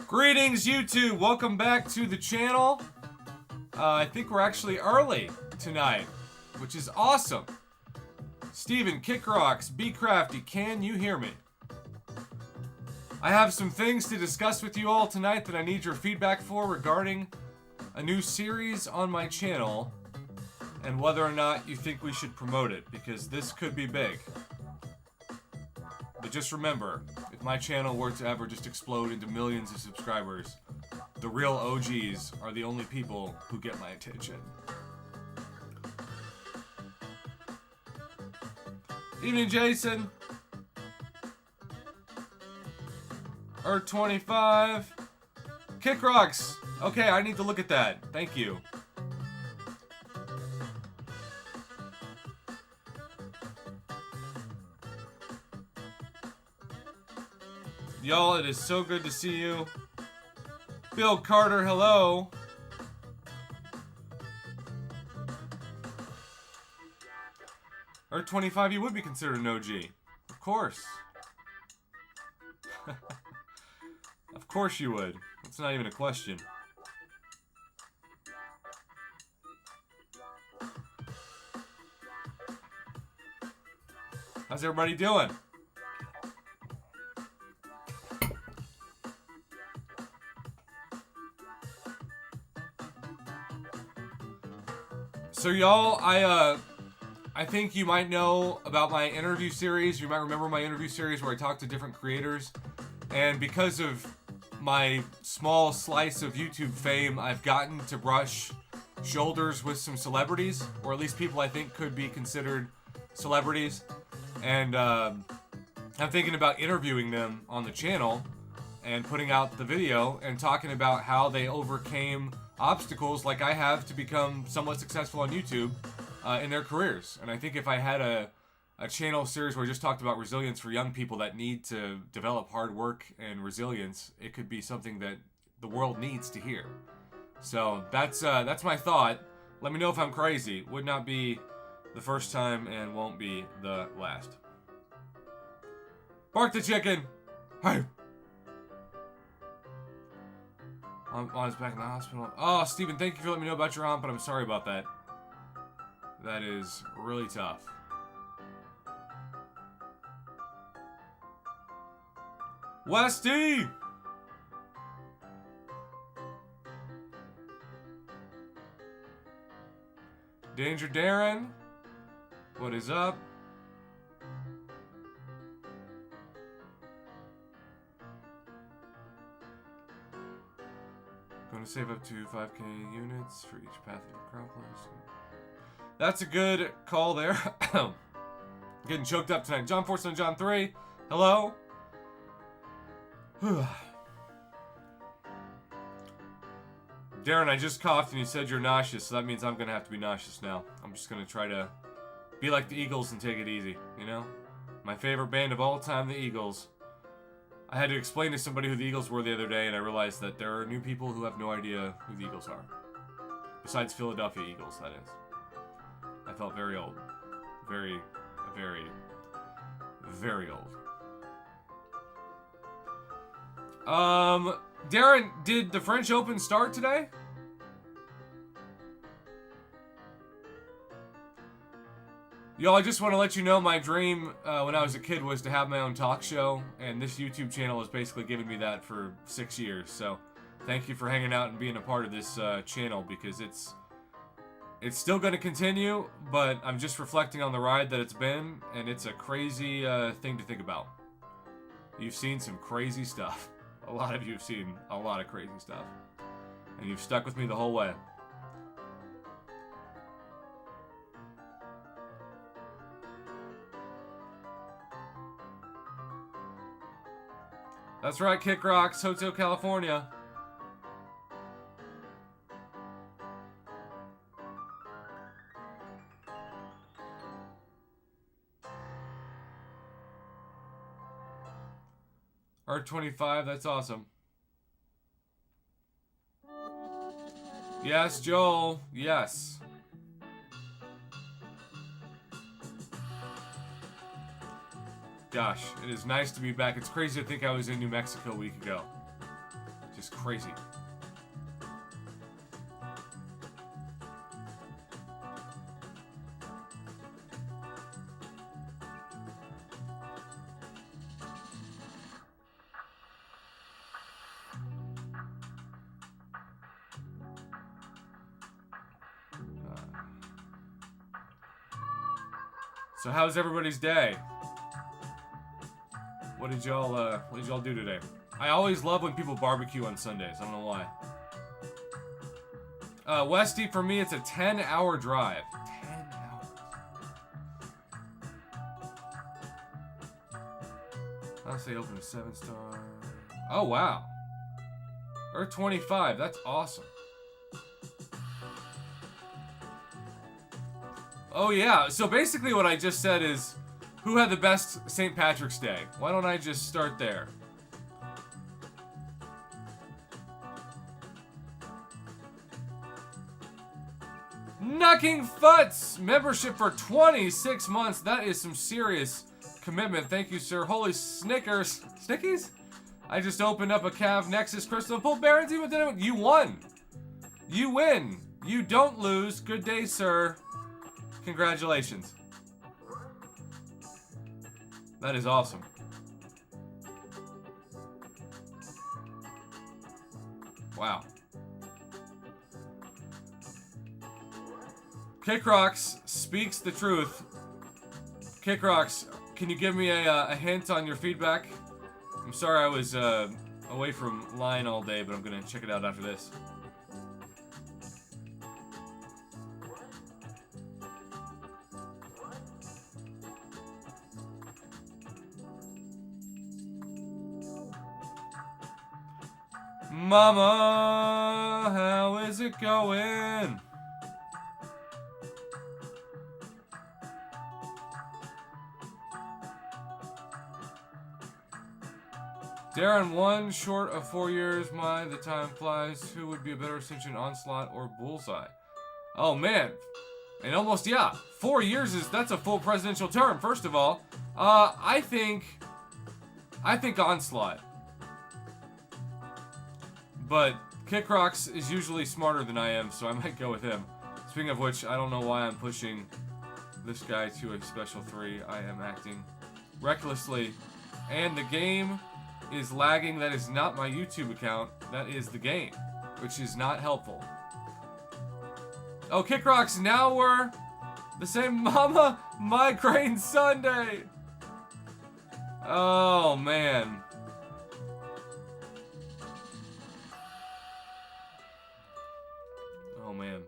Greetings, YouTube. Welcome back to the channel. I think we're actually early tonight, which is awesome. Steven, Kickrocks, Be Crafty, can you hear me? I have some things to discuss with you all tonight that I need your feedback for regarding a new series on my channel and whether or not you think we should promote it, because this could be big. But just remember, if my channel were to ever just explode into millions of subscribers, the real OGs are the only people who get my attention. Evening, Jason. Earth 25. Kickrocks. Okay, I need to look at that. Thank you. Y'all, it is so good to see you. Bill Carter, hello. Earth 25, you would be considered an OG. Of course. Of course you would. That's not even a question. How's everybody doing? So y'all, I think you might know about my interview series. You might remember my interview series where I talked to different creators. And because of my small slice of YouTube fame, I've gotten to brush shoulders with some celebrities, or at least people I think could be considered celebrities. And I'm thinking about interviewing them on the channel and putting out the video and talking about how they overcame obstacles like I have to become somewhat successful on YouTube in their careers. And I think if I had a channel series where I just talked about resilience for young people that need to develop hard work and resilience, it could be something that the world needs to hear. So that's my thought. Let me know if I'm crazy. Would not be the first time and won't be the last. Bark the chicken. Hey. On his back in the hospital. Oh, Steven, thank you for letting me know about your aunt, but I'm sorry about that. That is really tough. Westy! Danger Darren. What is up? Going to save up to 5k units for each path of Acropolis. That's a good call there. Getting choked up tonight. John Forson and John 3. Hello. Darren, I just coughed and you said you're nauseous, so that means I'm going to have to be nauseous now. I'm just going to try to be like the Eagles and take it easy, you know? My favorite band of all time, the Eagles. I had to explain to somebody who the Eagles were the other day, and I realized that there are new people who have no idea who the Eagles are. Besides Philadelphia Eagles, that is. I felt very old. Very, very, very old. Darren, did the French Open start today? Y'all, I just want to let you know my dream when I was a kid was to have my own talk show, and this YouTube channel has basically given me that for 6 years. So thank you for hanging out and being a part of this channel, because it's still going to continue, but I'm just reflecting on the ride that it's been, and it's a crazy thing to think about. You've seen some crazy stuff. A lot of you have seen a lot of crazy stuff, and you've stuck with me the whole way. That's right, Kick Rocks, Hotel California. R25, that's awesome. Yes, Joel, yes. Gosh, it is nice to be back. It's crazy to think I was in New Mexico a week ago. Just crazy. So how's everybody's day? What did y'all do today? I always love when people barbecue on Sundays. I don't know why. Westy, for me, it's a 10-hour drive. 10 hours. I'll say open a 7-star. Oh, wow. Or 25. That's awesome. Oh, yeah. So basically what I just said is, who had the best St. Patrick's Day? Why don't I just start there? Knocking Futs! Membership for 26 months. That is some serious commitment. Thank you, sir. Holy Snickers. Snickies? I just opened up a Cav Nexus Crystal and pulled Barons. You won. You win. You don't lose. Good day, sir. Congratulations. That is awesome. Wow. Kickrocks speaks the truth. Kickrocks, can you give me a hint on your feedback? I'm sorry I was away from line all day, but I'm gonna check it out after this. Mama, how is it going? Darren, 1 short of 4 years. The time flies. Who would be a better Ascension, Onslaught or Bullseye? Oh man, and almost 4 years that's a full presidential term. First of all, I think Onslaught. But Kickrocks is usually smarter than I am, so I might go with him. Speaking of which, I don't know why I'm pushing this guy to a special 3. I am acting recklessly. And the game is lagging. That is not my YouTube account. That is the game, which is not helpful. Oh, Kickrocks, now we're the same. Mama, Migraine Sunday. Oh, man. Oh, man.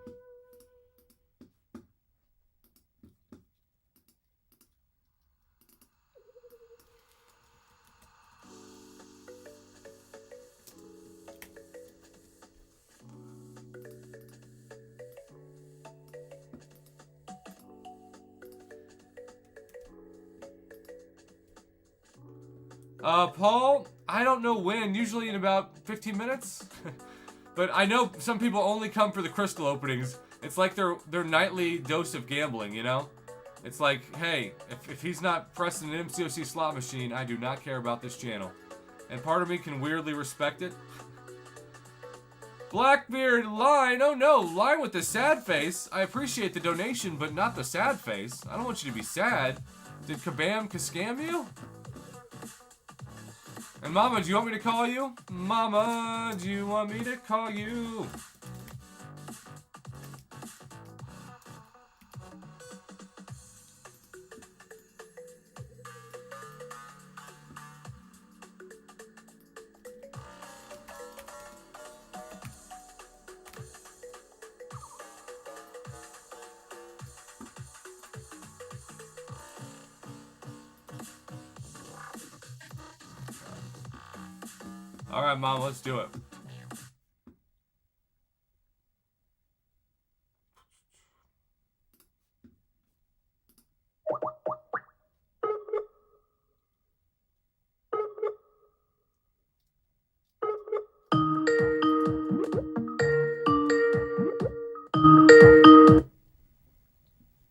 Paul, I don't know when, usually in about 15 minutes. But I know some people only come for the crystal openings. It's like their nightly dose of gambling, you know? It's like, hey, if he's not pressing an MCOC slot machine, I do not care about this channel. And part of me can weirdly respect it. Blackbeard, line, oh no, line with the sad face. I appreciate the donation, but not the sad face. I don't want you to be sad. Did Kabam scam you? And Mama, do you want me to call you? Mama, do you want me to call you? All right, Mom, let's do it.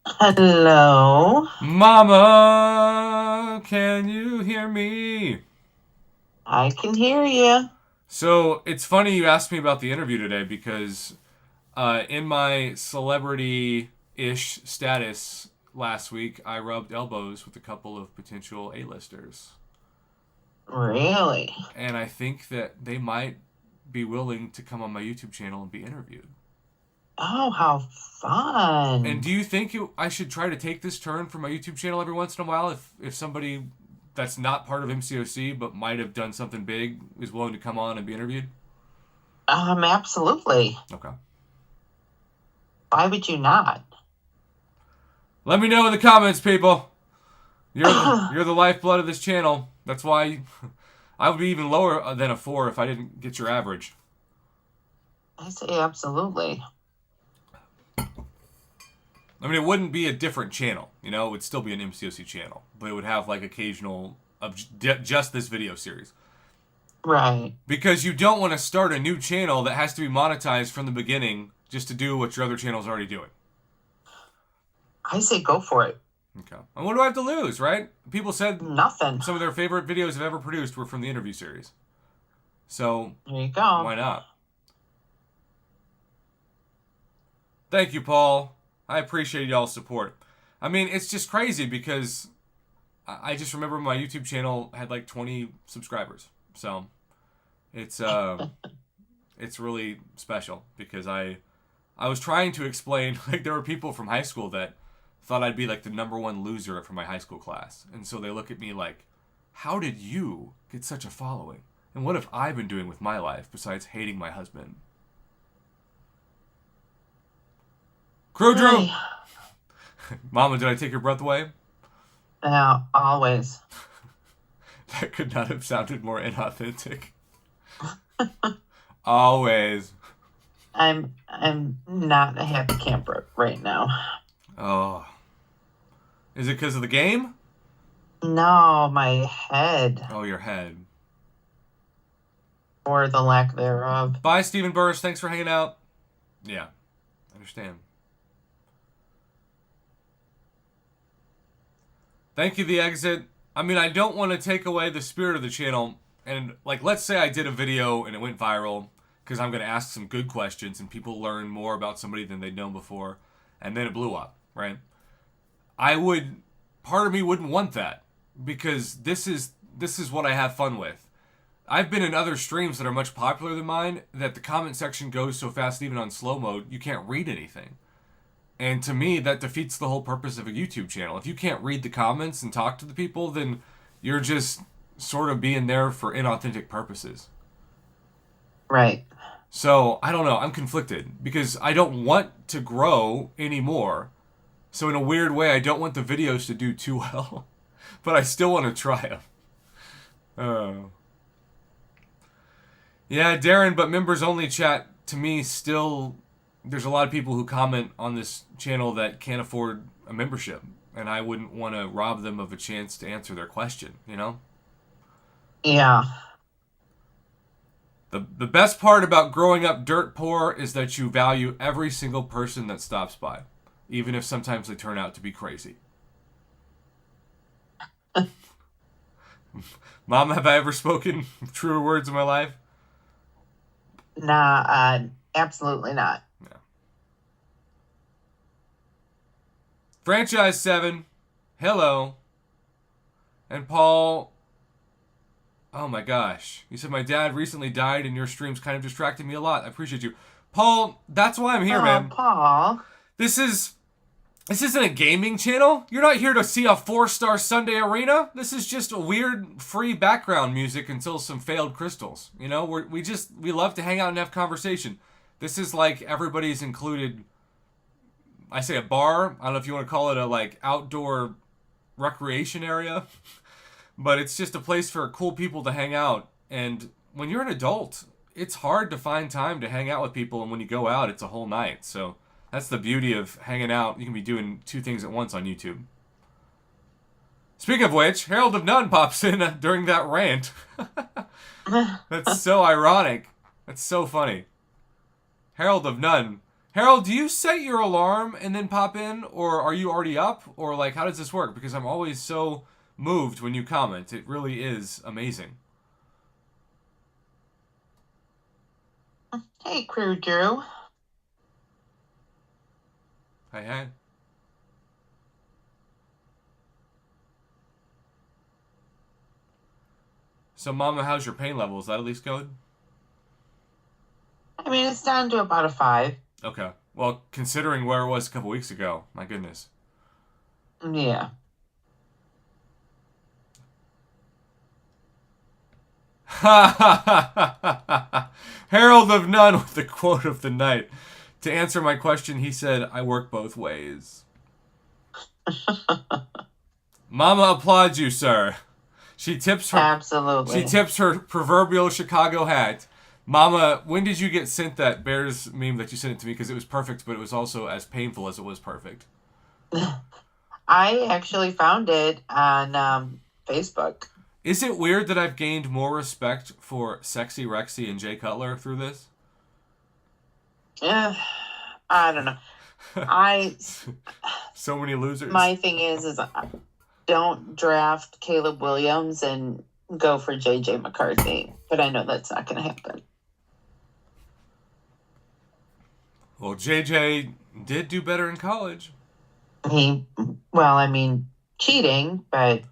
Hello? Mama, can you hear me? I can hear you. So it's funny you asked me about the interview today because in my celebrity-ish status last week, I rubbed elbows with a couple of potential A-listers. Really? And I think that they might be willing to come on my YouTube channel and be interviewed. Oh, how And fun. do you think I should try to take this turn for my YouTube channel every once in a while if somebody that's not part of MCOC but might have done something big is willing to come on and be interviewed? Absolutely. Okay. Why would you not? Let me know in the comments, people. You're the lifeblood of this channel. That's why I would be even lower than a 4 if I didn't get your average. I say absolutely. I mean, it wouldn't be a different channel. You know, it would still be an MCOC channel, but it would have like occasional of just this video series. Right. Because you don't want to start a new channel that has to be monetized from the beginning just to do what your other channel is already doing. I say go for it. Okay. And what do I have to lose, right? People said Nothing. some of their favorite videos I've ever produced were from the interview series. So, There you go. why not? Thank you, Paul. I appreciate y'all's support. I mean, it's just crazy because I just remember my YouTube channel had like 20 subscribers. So, it's it's really special because I was trying to explain, like, there were people from high school that thought I'd be like the #1 loser for my high school class. And so they look at me like, how did you get such a following? And what have I been doing with my life besides hating my husband? Crew Drew! Mama, did I take your breath away? Always. That could not have sounded more inauthentic. Always. I'm not a happy camper right now. Oh. Is it because of the game? No, my head. Oh, your head. Or the lack thereof. Bye, Stephen Burris. Thanks for hanging out. Yeah, I understand. Thank you, The Exit. I mean, I don't want to take away the spirit of the channel. And, like, let's say I did a video and it went viral because I'm going to ask some good questions and people learn more about somebody than they'd known before. And then it blew up, right? Part of me wouldn't want that because this is what I have fun with. I've been in other streams that are much popular than mine that the comment section goes so fast, even on slow mode, you can't read anything. And to me, that defeats the whole purpose of a YouTube channel. If you can't read the comments and talk to the people, then you're just sort of being there for inauthentic purposes. Right. So, I don't know. I'm conflicted because I don't want to grow anymore. So in a weird way, I don't want the videos to do too well. But I still want to try them. Oh. Yeah, Darren, but members only chat, to me, still, there's a lot of people who comment on this channel that can't afford a membership. And I wouldn't want to rob them of a chance to answer their question, you know? Yeah. The best part about growing up dirt poor is that you value every single person that stops by, even if sometimes they turn out to be crazy. Mom, have I ever spoken truer words in my life? Nah, absolutely not. No. Franchise 7, hello. And Paul, oh my gosh. You said my dad recently died and your streams kind of distracted me a lot. I appreciate you. Paul, that's why I'm here, man. Paul. This isn't a gaming channel. You're not here to see a 4-star Sunday arena. This is just a weird free background music until some failed crystals. You know, we love to hang out and have conversation. This is like everybody's included. I say a bar. I don't know if you want to call it a like outdoor recreation area, but it's just a place for cool people to hang out. And when you're an adult, it's hard to find time to hang out with people. And when you go out, it's a whole night. So that's the beauty of hanging out. You can be doing 2 things at once on YouTube. Speaking of which, Herald of None pops in during that rant. That's so ironic. That's so funny. Herald of None. Harold, do you set your alarm and then pop in? Or are you already up? Or like, how does this work? Because I'm always so moved when you comment. It really is amazing. Hey, Crew Drew. Hey. So, Mama, how's your pain level? Is that at least good? I mean, it's down to about a 5. Okay. Well, considering where it was a couple weeks ago, my goodness. Yeah. Herald of None with the quote of the night. To answer my question, he said, I work both ways. Mama applauds you, sir. She tips her Absolutely. She tips her proverbial Chicago hat. Mama, when did you get sent that Bears meme that you sent it to me? Because it was perfect, but it was also as painful as it was perfect. I actually found it on Facebook. Is it weird that I've gained more respect for Sexy Rexy and Jay Cutler through this? I don't know. So many losers. My thing is don't draft Caleb Williams and go for JJ McCarthy, but I know that's not going to happen. Well, JJ did do better in college. Cheating, but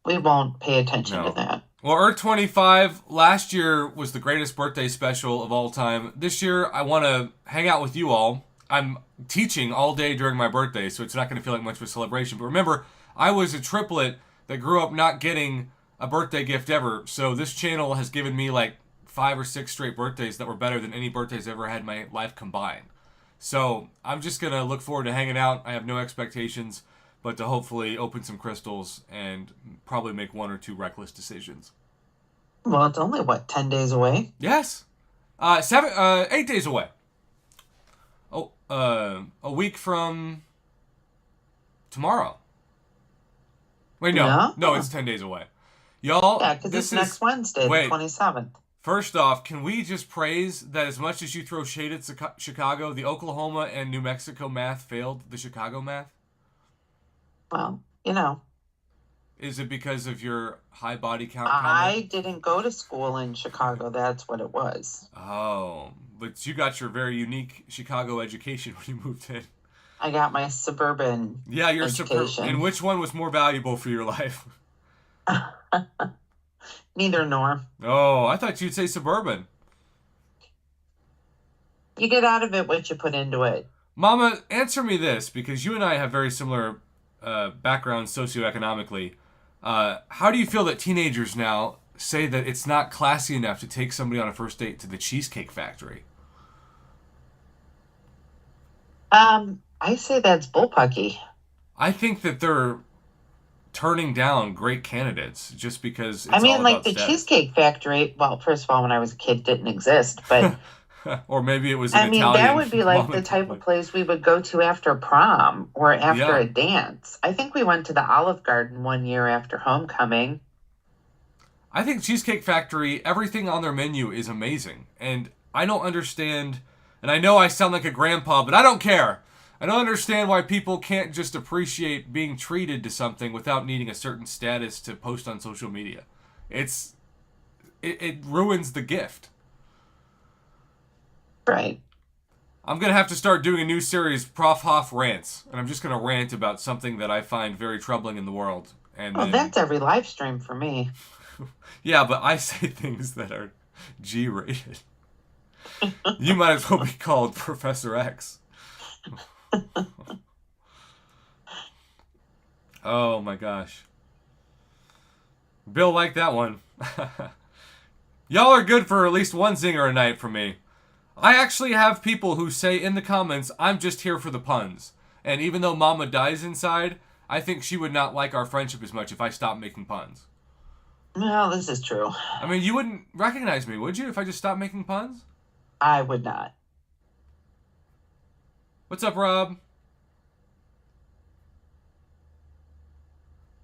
we won't pay attention to that. Well, Earth 25 last year was the greatest birthday special of all time. This year, I want to hang out with you all. I'm teaching all day during my birthday, so it's not going to feel like much of a celebration. But remember, I was a triplet that grew up not getting a birthday gift ever. So this channel has given me like 5 or 6 straight birthdays that were better than any birthdays I ever had in my life combined. So I'm just going to look forward to hanging out. I have no expectations, but to hopefully open some crystals and probably make 1 or 2 reckless decisions. Well, it's only, 10 days away? Yes. 8 days away. Oh, a week from tomorrow. Wait, no. No, it's 10 days away. Y'all, yeah, because it's next Wednesday, the 27th. First off, can we just praise that as much as you throw shade at Chicago, the Oklahoma and New Mexico math failed the Chicago math? Well, Is it because of your high body count? I didn't go to school in Chicago. That's what it was. Oh, but you got your very unique Chicago education when you moved in. I got my suburban education. And which one was more valuable for your life? Neither nor. Oh, I thought you'd say suburban. You get out of it what you put into it. Mama, answer me this, because you and I have very similar backgrounds socioeconomically. How do you feel that teenagers now say that it's not classy enough to take somebody on a first date to the Cheesecake Factory? I say that's bullpucky. I think that they're turning down great candidates just because it's the Cheesecake Factory, well, first of all, when I was a kid, didn't exist, but or maybe it was an Italian. That would be like the type of place we would go to after prom or after a dance. I think we went to the Olive Garden one year after homecoming. I think Cheesecake Factory, everything on their menu is amazing. And I don't understand, and I know I sound like a grandpa, but I don't care. I don't understand why people can't just appreciate being treated to something without needing a certain status to post on social media. It ruins the gift. Right. I'm going to have to start doing a new series, Prof. Hoff Rants. And I'm just going to rant about something that I find very troubling in the world. And that's every live stream for me. Yeah, but I say things that are G-rated. You might as well be called Professor X. Oh my gosh. Bill liked that one. Y'all are good for at least one zinger a night from me. I actually have people who say in the comments, I'm just here for the puns. And even though Mama dies inside, I think she would not like our friendship as much if I stopped making puns. No, this is true. I mean, you wouldn't recognize me, would you, if I just stopped making puns? I would not. What's up, Rob?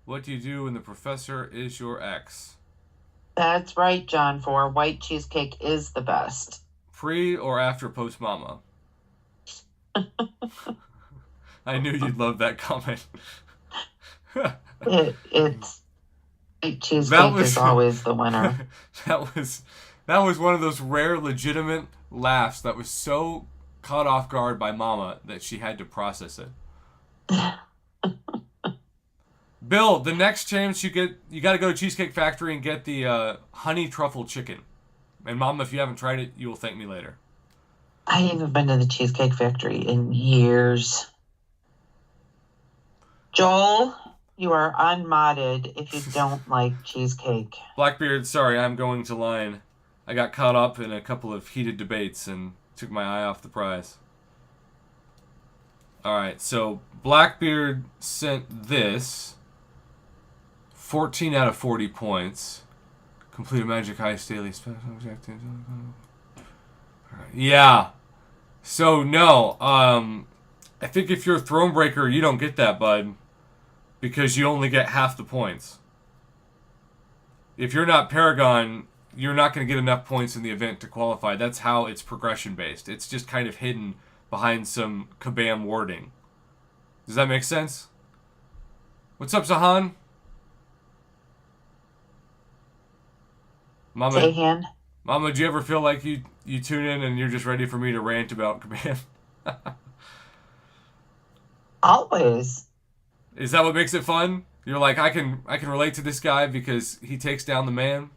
What do you do when the professor is your ex? That's right, John. For white cheesecake is the best. Pre or after post mama? I knew you'd love that comment. It's white cheesecake is always the winner. That was That was one of those rare, legitimate laughs that was so caught off guard by Mama that she had to process it. Bill, the next chance you get, you got to go to Cheesecake Factory and get the honey truffle chicken. And Mama, if you haven't tried it, you will thank me later. I haven't been to the Cheesecake Factory in years. Joel, you are unmodded if you don't like cheesecake. Blackbeard, sorry, I'm going to line. I got caught up in a couple of heated debates and took my eye off the prize. Alright, so Blackbeard sent this. 14 out of 40 points. Complete a Magic Heist daily special objective. Yeah. So, no. I think if you're a Thronebreaker, you don't get that, bud. Because you only get half the points. If you're not Paragon, you're not going to get enough points in the event to qualify. That's how it's progression based. It's just kind of hidden behind some kabam wording. Does that make sense? What's up, Zahan? Zahan? Mama, do you ever feel like you tune in and you're just ready for me to rant about kabam? Always. Is that what makes it fun? You're like, I can relate to this guy because he takes down the man?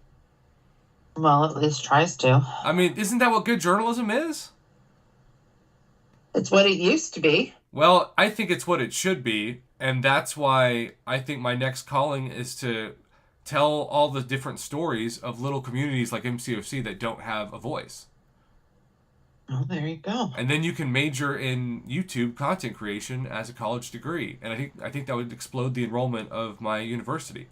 Well, at least tries to. I mean, isn't that what good journalism is? It's what it used to be. Well, I think it's what it should be, and that's why I think my next calling is to tell all the different stories of little communities like MCOC that don't have a voice. Oh, there you go. And then you can major in YouTube content creation as a college degree, and I think that would explode the enrollment of my university,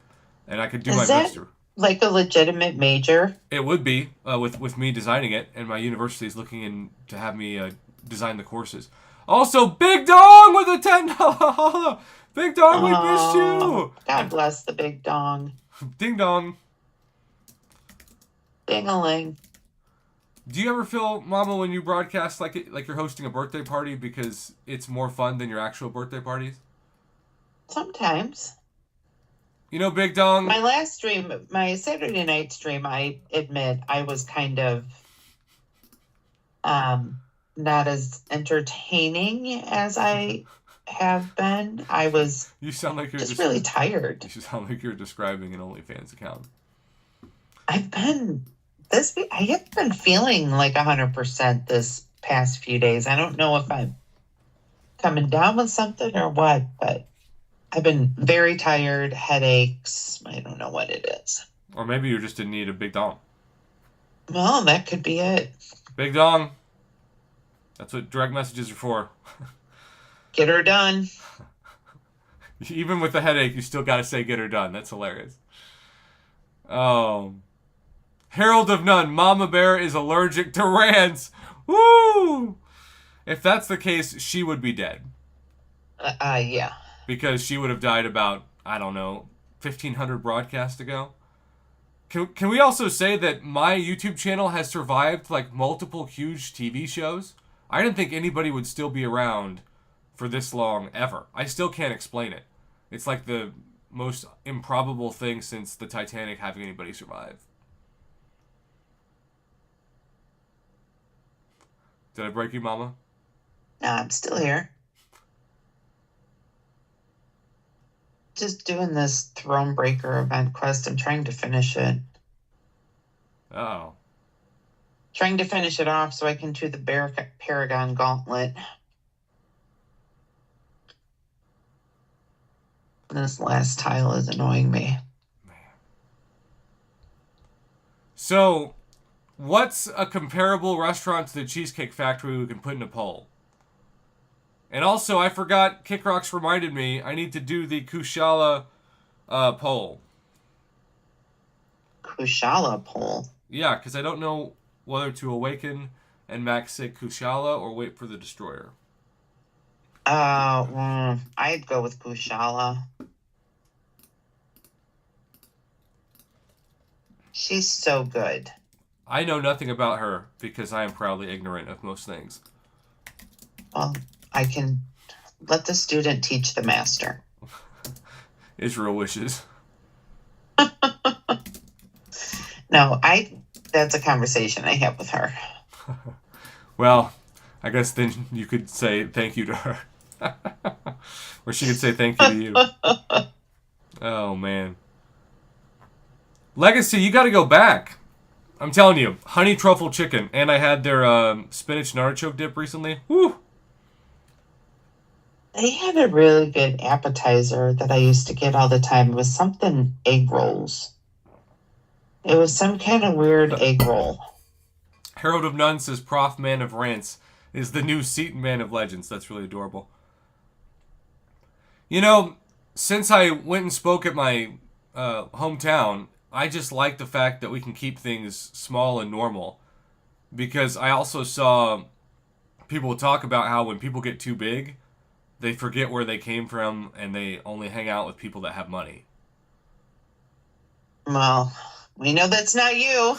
and I could do my best to. Like a legitimate major? It would be with me designing it, and my university is looking in to have me design the courses. Also, Big Dong with a $10. Big Dong, we missed you. God bless the Big Dong. Ding dong. Ding-a-ling. Do you ever feel, Mama, when you broadcast like you're hosting a birthday party because it's more fun than your actual birthday parties? Sometimes. You know, Big Dong. My last stream, my Saturday night stream, I admit I was kind of not as entertaining as I have been. I was you sound like you're just really tired. You sound like you're describing an OnlyFans account. I have been feeling like 100% this past few days. I don't know if I'm coming down with something or what, but I've been very tired, headaches. I don't know what it is. Or maybe you're just in need of Big Dong. Well, that could be it. Big Dong. That's what direct messages are for. Get her done. Even with the headache, you still gotta say get her done. That's hilarious. Oh. Herald of None. Mama Bear is allergic to rants. Woo! If that's the case, she would be dead. Yeah. Because she would have died about, I don't know, 1,500 broadcasts ago. Can we also say that my YouTube channel has survived like multiple huge TV shows? I didn't think anybody would still be around for this long ever. I still can't explain it. It's like the most improbable thing since the Titanic having anybody survive. Did I break you, Mama? No, I'm still here. Just doing this Thronebreaker event quest. I'm trying to finish it. Oh. Trying to finish it off so I can do the Paragon Gauntlet. This last tile is annoying me. Man. So, what's a comparable restaurant to the Cheesecake Factory we can put in a poll? And also, I forgot, Kick Rocks reminded me, I need to do the Kushala poll. Kushala poll? Yeah, because I don't know whether to awaken and max say Kushala or wait for the Destroyer. I'd go with Kushala. She's so good. I know nothing about her because I am proudly ignorant of most things. Well, I can let the student teach the master. Israel wishes. No, that's a conversation I have with her. Well, I guess then you could say thank you to her. Or she could say thank you to you. Oh, man. Legacy, you got to go back. I'm telling you, honey truffle chicken. And I had their spinach and artichoke dip recently. Woo! They had a really good appetizer that I used to get all the time. It was something egg rolls. It was some kind of weird egg roll. Herald of None says Prof Man of Rants is the new Seton Man of Legends. That's really adorable. You know, since I went and spoke at my hometown, I just like the fact that we can keep things small and normal. Because I also saw people talk about how when people get too big, they forget where they came from and they only hang out with people that have money. Well, we know that's not you.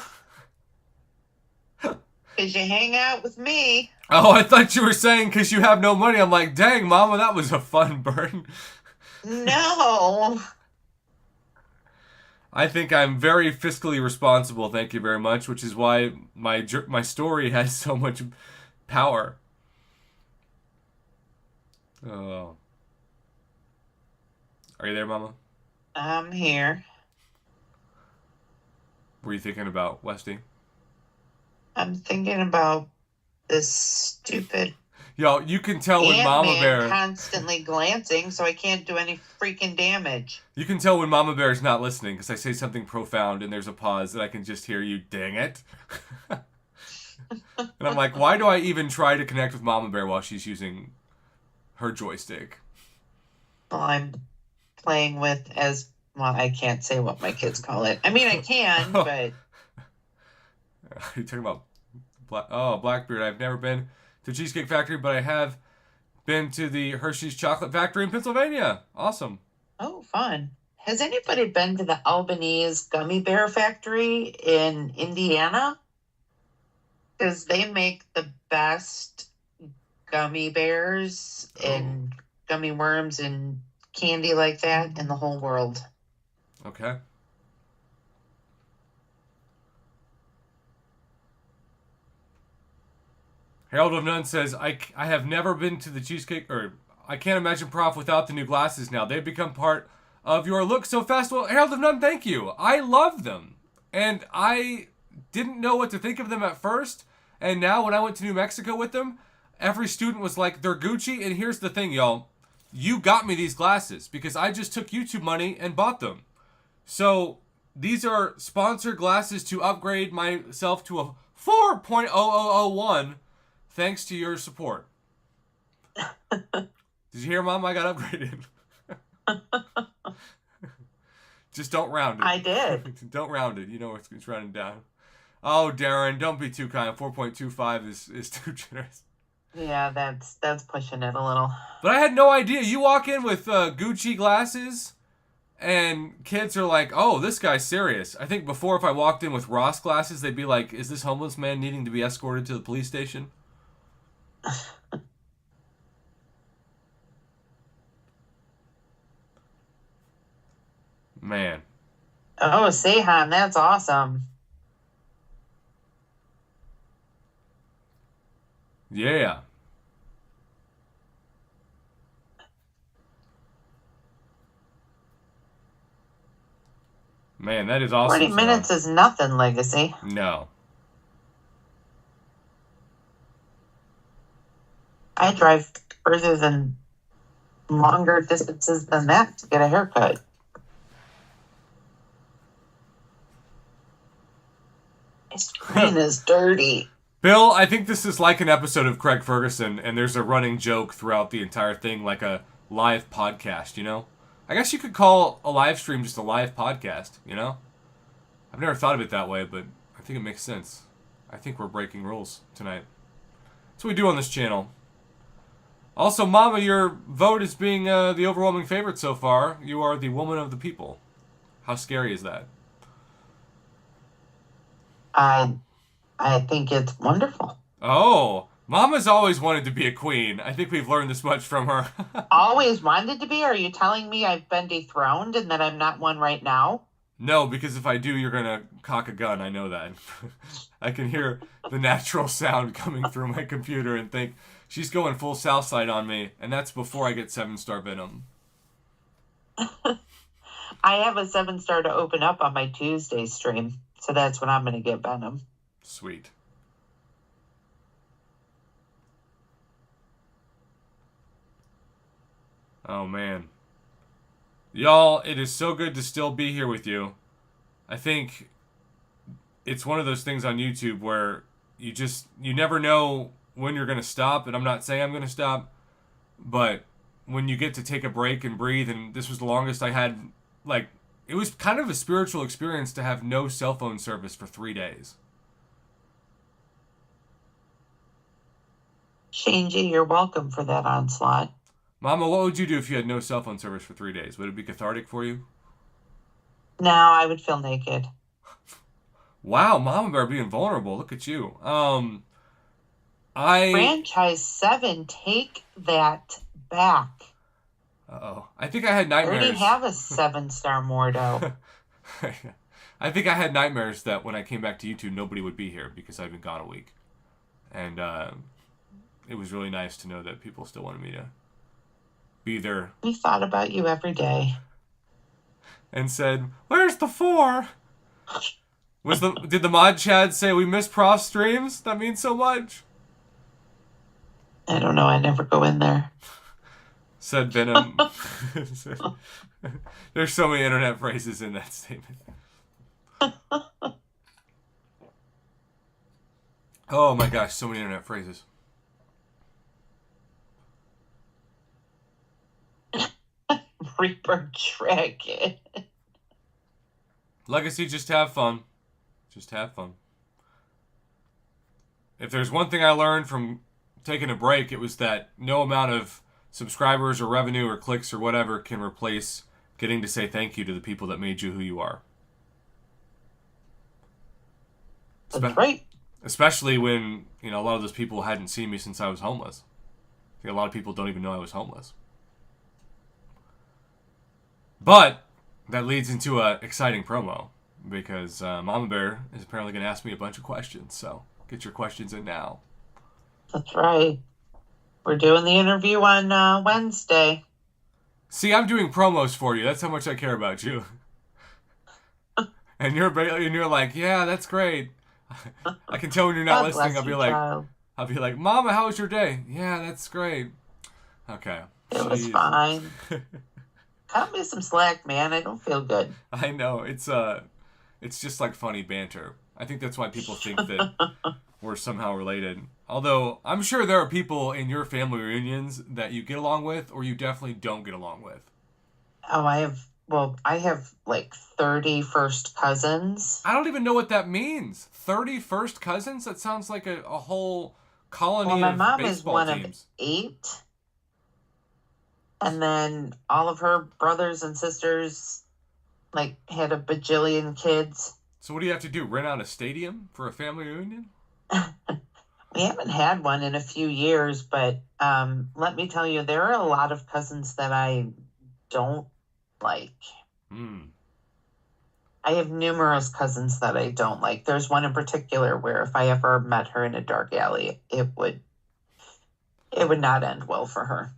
Because you hang out with me. Oh, I thought you were saying because you have no money. I'm like, dang, Mama, that was a fun burn. No. I think I'm very fiscally responsible, thank you very much, which is why my story has so much power. Oh. Are you there, Mama? I'm here. What were you thinking about, Westy? I'm thinking about this stupid Yo, you can tell when Mama Ant-Man Bear constantly glancing, so I can't do any freaking damage. You can tell when Mama Bear is not listening because I say something profound and there's a pause and I can just hear you, dang it. And I'm like, why do I even try to connect with Mama Bear while she's using her joystick? Well, I'm playing with well, I can't say what my kids call it. I mean, I can, but... Are you talking about Blackbeard? I've never been to Cheesecake Factory, but I have been to the Hershey's Chocolate Factory in Pennsylvania. Awesome. Oh, fun. Has anybody been to the Albanese Gummy Bear Factory in Indiana? Because they make the best gummy bears and gummy worms and candy like that in the whole world. Okay. Herald of None says, I have never been to the Cheesecake, or I can't imagine Prof without the new glasses now. They've become part of your look so fast. Well, Herald of None, thank you. I love them. And I didn't know what to think of them at first. And now when I went to New Mexico with them, every student was like, they're Gucci. And here's the thing, y'all. You got me these glasses because I just took YouTube money and bought them. So these are sponsored glasses to upgrade myself to a 4.0001 thanks to your support. Did you hear, Mom? I got upgraded. Just don't round it. I did. Don't round it. You know it's running down. Oh, Darren, don't be too kind. 4.25 is too generous. Yeah, that's pushing it a little. But I had no idea. You walk in with Gucci glasses, and kids are like, oh, this guy's serious. I think before, if I walked in with Ross glasses, they'd be like, is this homeless man needing to be escorted to the police station? Man. Oh, Seihan, that's awesome. Yeah. Man, that is awesome. 40 minutes is nothing, Legacy. No. I drive longer distances than that to get a haircut. My screen is dirty. Bill, I think this is like an episode of Craig Ferguson, and there's a running joke throughout the entire thing, like a live podcast, you know? I guess you could call a live stream just a live podcast, you know? I've never thought of it that way, but I think it makes sense. I think we're breaking rules tonight. That's what we do on this channel. Also, Mama, your vote is being the overwhelming favorite so far. You are the woman of the people. How scary is that? I think it's wonderful. Oh, Mama's always wanted to be a queen. I think we've learned this much from her. Always wanted to be? Are you telling me I've been dethroned and that I'm not one right now? No, because if I do, you're going to cock a gun. I know that. I can hear the natural sound coming through my computer and think, she's going full Southside on me. And that's before I get 7-star Venom. I have a 7-star to open up on my Tuesday stream. So that's when I'm going to get Venom. Sweet. Oh, man. Y'all, it is so good to still be here with you. I think it's one of those things on YouTube where you never know when you're going to stop. And I'm not saying I'm going to stop. But when you get to take a break and breathe, and this was the longest I had, like, it was kind of a spiritual experience to have no cell phone service for 3 days. Shangy, you're welcome for that onslaught. Mama, what would you do if you had no cell phone service for 3 days? Would it be cathartic for you? No, I would feel naked. Wow, Mama Bear being vulnerable. Look at you. Franchise 7, take that back. Uh-oh. I think I had I nightmares. already have a 7-star Mordo. I think I had nightmares that when I came back to YouTube, nobody would be here because I'd been gone a week. And it was really nice to know that people still wanted me to be there. We thought about you every day. And said, "Where's the 4?" Did the mod Chad say we miss prof streams? That means so much. I don't know. I never go in there. Said Venom. There's so many internet phrases in that statement. Oh my gosh, so many internet phrases. Reaper Dragon. Legacy, just have fun. Just have fun. If there's one thing I learned from taking a break, it was that no amount of subscribers or revenue or clicks or whatever can replace getting to say thank you to the people that made you who you are. That's right. Especially when, a lot of those people hadn't seen me since I was homeless. I think a lot of people don't even know I was homeless. But that leads into an exciting promo because Mama Bear is apparently going to ask me a bunch of questions. So get your questions in now. That's right. We're doing the interview on Wednesday. See, I'm doing promos for you. That's how much I care about you. And you're like, yeah, that's great. I can tell when you're not listening. I'll be like, Mama, how was your day? Yeah, that's great. Okay. It was fine. Cut me some slack, man. I don't feel good. I know. It's just like funny banter. I think that's why people think that we're somehow related. Although, I'm sure there are people in your family reunions that you get along with or you definitely don't get along with. Oh, I have like 30 first cousins. I don't even know what that means. 30 first cousins? That sounds like a whole colony of baseball teams. My mom is one of 8. And then all of her brothers and sisters, had a bajillion kids. So what do you have to do? Rent out a stadium for a family reunion? We haven't had one in a few years, but let me tell you, there are a lot of cousins that I don't like. I have numerous cousins that I don't like. There's one in particular where if I ever met her in a dark alley, it would not end well for her.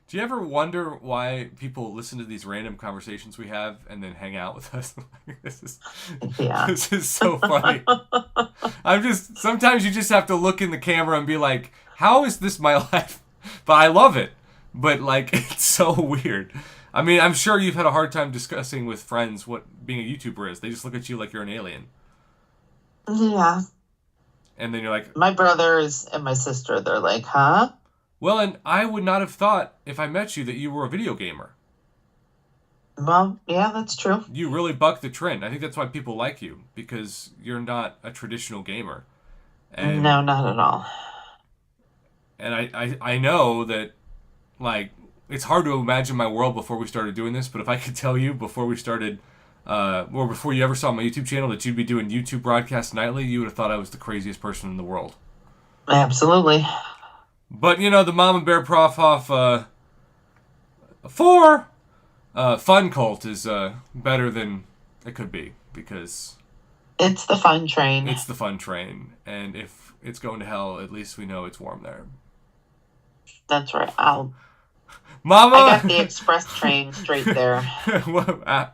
Do you ever wonder why people listen to these random conversations we have and then hang out with us? This is so funny. Sometimes you just have to look in the camera and be like, how is this my life? But I love it. But it's so weird. I mean, I'm sure you've had a hard time discussing with friends what being a YouTuber is. They just look at you like you're an alien. Yeah. And then you're like... My brothers and my sister, they're like, huh? Well, and I would not have thought, if I met you, that you were a video gamer. Well, yeah, that's true. You really buck the trend. I think that's why people like you, because you're not a traditional gamer. And, no, not at all. And I know that, it's hard to imagine my world before we started doing this, but if I could tell you before we started, or before you ever saw my YouTube channel, that you'd be doing YouTube broadcasts nightly, you would have thought I was the craziest person in the world. Absolutely. But, the Mama Bear Prof Hoff 4 Fun Cult is better than It could be, because it's the fun train. it's the fun train, and if it's going to hell, at least we know it's warm there. That's right. Mama! I got the express train straight there.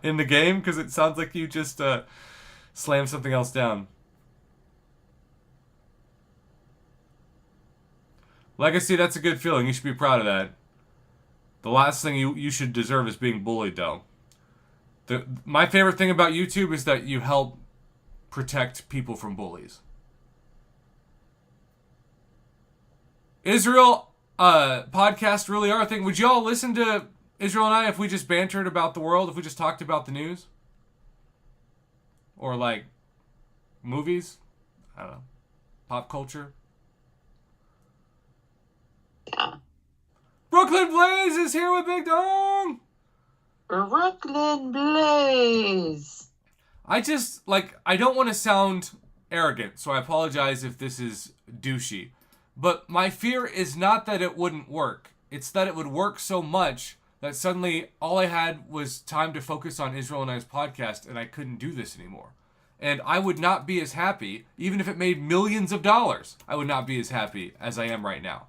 In the game? Because it sounds like you just slammed something else down. Legacy, that's a good feeling. You should be proud of that. The last thing you should deserve is being bullied, though. My favorite thing about YouTube is that you help protect people from bullies. Israel podcast really are a thing. Would you all listen to Israel and I if we just bantered about the world, if we just talked about the news? Or like movies? I don't know. Pop culture? Yeah. Brooklyn Blaze is here with Big Dong! Brooklyn Blaze! I don't want to sound arrogant, so I apologize if this is douchey. But my fear is not that it wouldn't work. It's that it would work so much that suddenly all I had was time to focus on Israel and I's podcast, and I couldn't do this anymore. And I would not be as happy, even if it made millions of dollars. I would not be as happy as I am right now.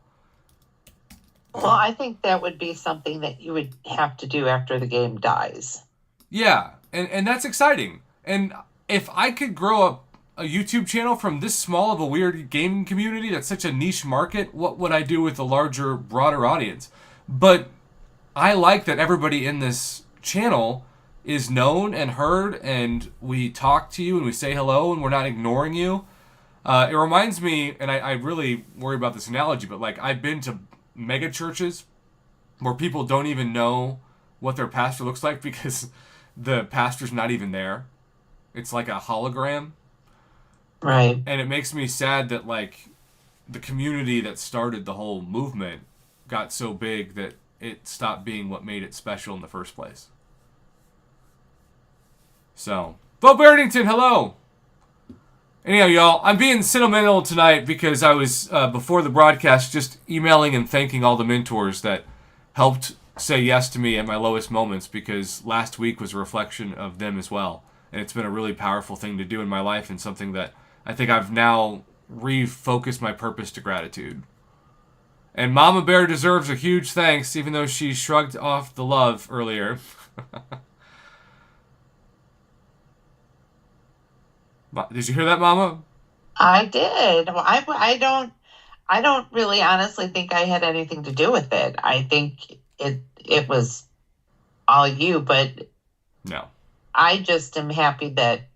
Well, I think that would be something that you would have to do after the game dies. Yeah, and that's exciting. And if I could grow up a YouTube channel from this small of a weird gaming community that's such a niche market, what would I do with a larger, broader audience? But I like that everybody in this channel is known and heard, and we talk to you and we say hello and we're not ignoring you. It reminds me, and I really worry about this analogy, but like I've been to mega churches where people don't even know what their pastor looks like because the pastor's not even there. It's like a hologram. Right. And it makes me sad that like the community that started the whole movement got so big that it stopped being what made it special in the first place. So, Bo Barrington, hello. Anyhow, y'all, I'm being sentimental tonight because I was, before the broadcast, just emailing and thanking all the mentors that helped say yes to me at my lowest moments, because last week was a reflection of them as well. And it's been a really powerful thing to do in my life, and something that I think I've now refocused my purpose to gratitude. And Mama Bear deserves a huge thanks, even though she shrugged off the love earlier. Did you hear that, Mama? I did. Well, I don't really honestly think I had anything to do with it. I think it was all you, but no. I just am happy that,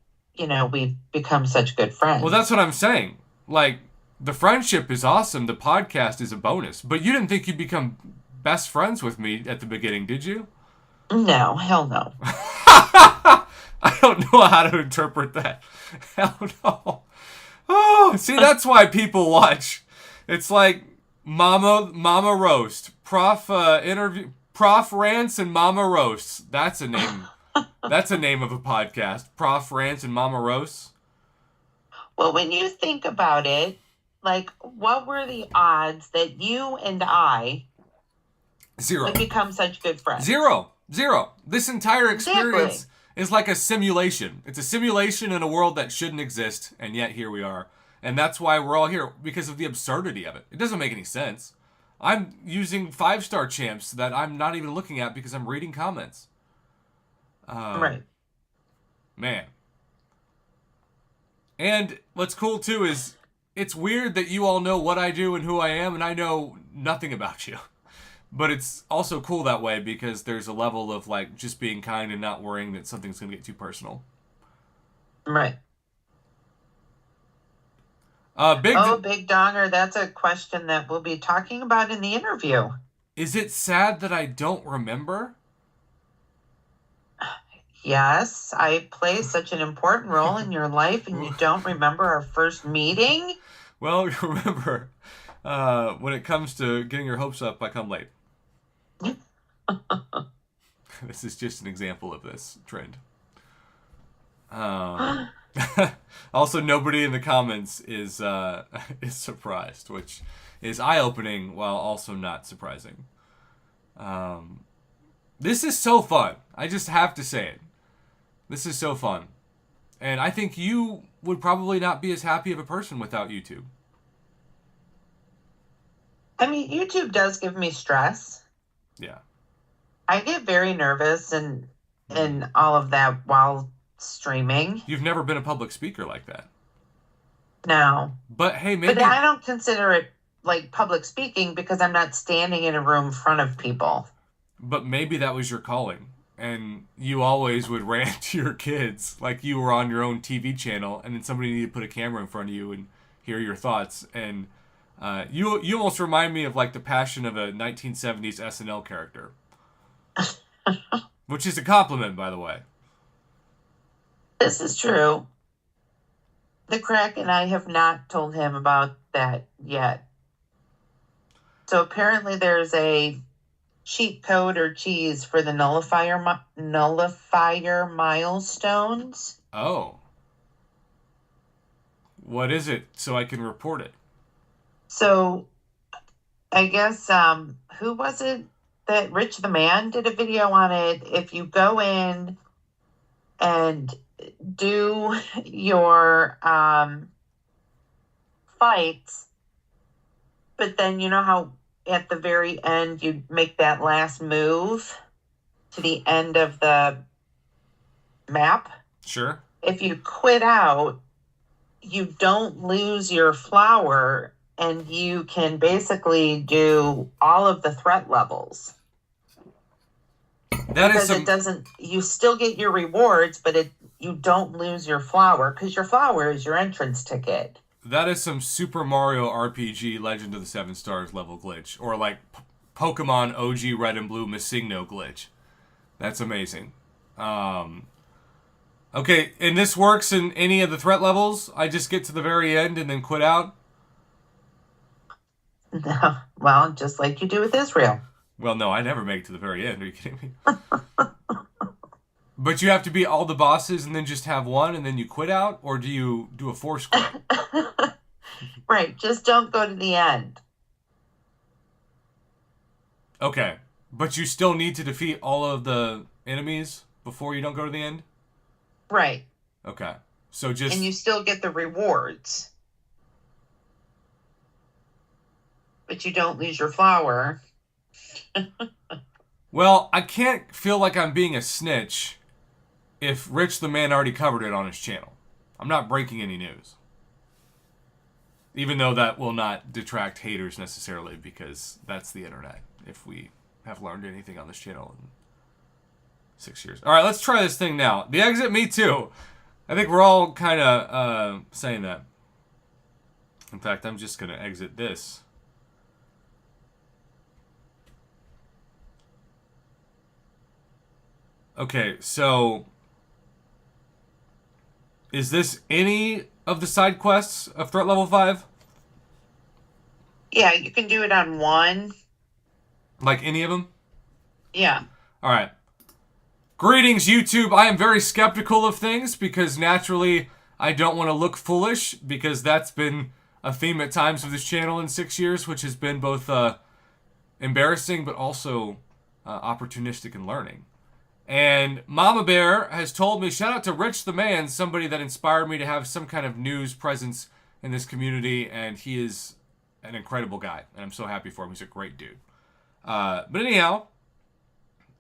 we've become such good friends. Well, that's what I'm saying. Like, the friendship is awesome. The podcast is a bonus. But you didn't think you'd become best friends with me at the beginning, did you? No, hell no. I don't know how to interpret that. Hell no. Oh, see, that's why people watch. It's like Mama Roast, Prof Rants and Mama Roasts. That's a name. That's a name of a podcast. Prof Rants and Mama Roasts. Well, when you think about it, like, what were the odds that you and I Zero. would become such good friends? Zero. This entire experience Exactly. is like a simulation. It's a simulation in a world that shouldn't exist, and yet here we are. And that's why we're all here, because of the absurdity of it. It doesn't make any sense. I'm using 5-star champs that I'm not even looking at because I'm reading comments. Right. Man. And what's cool, too, is it's weird that you all know what I do and who I am, and I know nothing about you. But it's also cool that way because there's a level of, like, just being kind and not worrying that something's going to get too personal. Right. Big Donger, that's a question that we'll be talking about in the interview. Is it sad that I don't remember? Yes, I play such an important role in your life, and you don't remember our first meeting? Well, remember, when it comes to getting your hopes up, I come late. This is just an example of this trend. Also, nobody in the comments is surprised, which is eye-opening while also not surprising. This is so fun. I just have to say it. This is so fun. And I think you would probably not be as happy of a person without YouTube. I mean, YouTube does give me stress. Yeah. I get very nervous and all of that while streaming. You've never been a public speaker like that. No. But hey, But maybe... I don't consider it like public speaking because I'm not standing in a room in front of people. But maybe that was your calling. And you always would rant to your kids like you were on your own TV channel, and then somebody needed to put a camera in front of you and hear your thoughts. And you almost remind me of like the passion of a 1970s SNL character. Which is a compliment, by the way. This is true. The crack and I have not told him about that yet. So apparently there's a cheat code or cheese for the nullifier milestones. Oh. What is it so I can report it? So I guess who was it that Rich the Man did a video on it? If you go in and do your fights, but then you know how at the very end you make that last move to the end of the map? Sure. If you quit out, you don't lose your flower, and you can basically do all of the threat levels. That because is some... it doesn't, you still get your rewards, but you don't lose your flower, because your flower is your entrance ticket. That is some Super Mario RPG Legend of the Seven Stars level glitch. Or like Pokemon OG Red and Blue Missigno glitch. That's amazing. Okay, and this works in any of the threat levels? I just get to the very end and then quit out? No, well, just like you do with Israel. Well, no, I never make it to the very end. Are you kidding me? But you have to beat all the bosses and then just have one and then you quit out? Or do you do a force quit? Right, just don't go to the end. Okay, but you still need to defeat all of the enemies before you don't go to the end? Right. Okay, so just... And you still get the rewards. But you don't lose your flower. Well, I can't feel like I'm being a snitch if Rich the Man already covered it on his channel. I'm not breaking any news. Even though that will not detract haters necessarily, because that's the internet, if we have learned anything on this channel in 6 years. Alright, let's try this thing now. The exit, me too. I think we're all kind of saying that. In fact, I'm just going to exit this. Okay, so is this any of the side quests of threat level 5? Yeah, you can do it on one. Like any of them? Yeah. All right. Greetings, YouTube. I am very skeptical of things because naturally I don't want to look foolish, because that's been a theme at times of this channel in 6 years, which has been both embarrassing but also opportunistic and learning. And Mama Bear has told me, shout out to Rich the Man, somebody that inspired me to have some kind of news presence in this community, and he is an incredible guy, and I'm so happy for him. He's a great dude. But anyhow,